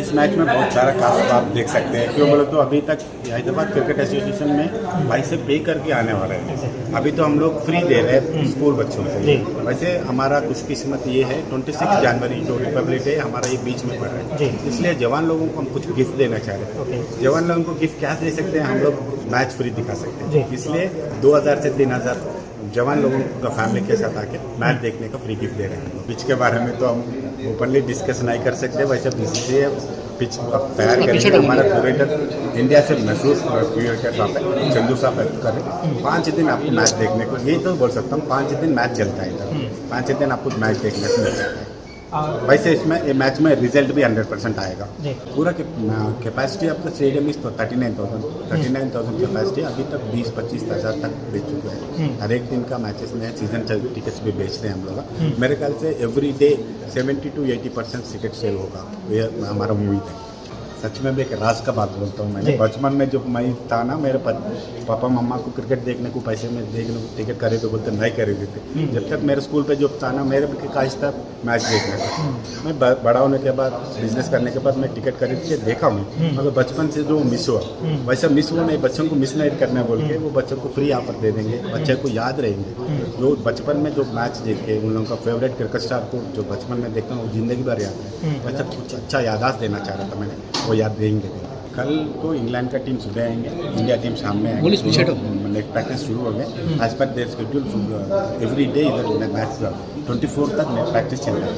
इस मैच में बहुत सारा खास आप देख सकते हैं। क्यों बोले तो अभी तक हैदराबाद क्रिकेट एसोसिएशन में भाई से पे करके आने वाले हैं। अभी तो हम लोग फ्री दे रहे हैं स्कूल बच्चों को। वैसे हमारा खुशकिस्मत ये है 26 जनवरी जो रिपब्लिक डे हमारा ये बीच में पड़ रहा है, इसलिए जवान लोगों को हम कुछ गिफ्ट देना चाह रहे हैं। जवान लोगों को गिफ्ट क्या दे सकते हैं, हम लोग मैच फ्री दिखा सकते हैं। इसलिए 2000 से 3000 जवान लोगों का फैमिली के साथ आके मैच देखने का फ्री गिफ्ट दे रहे हैं। पिच के बारे में तो हम ओपनली डिस्कस नहीं कर सकते। वैसे बीसीसीआई पिच तैयार करेंगे। हमारा क्यूरेटर इंडिया से मशहूर क्यूरेटर साहब है, चंदू साहब करें। 5 दिन आपको मैच देखने को, यही तो बोल सकता हूँ, 5 दिन मैच चलता है इधर। 5 दिन आपको मैच देखने को मिल सकता है। वैसे इसमें ये मैच में रिजल्ट भी 100% आएगा। पूरा कैपेसिटी आपका स्टेडियम इस तो 39,000 कैपेसिटी अभी तक 20-25 हज़ार तक बेच चुके हैं। हर एक दिन का मैचेस में सीजन टिकट्स भी बेच रहे हैं हम लोग। मेरे ख्याल से every day 70 to 80% ticket sale होगा, ये हमारा उम्मीद है। सच में भी एक राज का बात बोलता हूँ। मैंने बचपन में जब मैं था ना, मेरे पापा मम्मा को क्रिकेट देखने को पैसे में देखने को टिकट खरीदो बोलते नहीं खरीदे थे। जब तक मेरे स्कूल पे जब था ना, मेरे भी ख्वाहिश था मैच देखने का। मैं बड़ा होने के बाद बिजनेस करने के बाद मैं टिकट खरीद के देखा हूँ, मगर बचपन से जो मिस हुआ वैसा मिस हुआ नहीं। बच्चों को मिस नहीं करना बोल के वो बच्चों को फ्री ऑफर दे देंगे, बच्चे को याद रहेंगे। जो बचपन में जो मैच देखे उन लोगों का फेवरेट क्रिकेट स्टार को जो बचपन में देखता हूँ वो जिंदगी भर याद है। वैसा कुछ अच्छा याददाश्त देना चाह रहा था मैंने, वो याद देंगे। कल को इंग्लैंड का टीम सुबह आएंगे, इंडिया टीम शाम में आएंगे। नेट प्रैक्टिस शुरू हो गए as per their schedule. Every day इधर मैच 24 तक नेट प्रैक्टिस चल रहा है।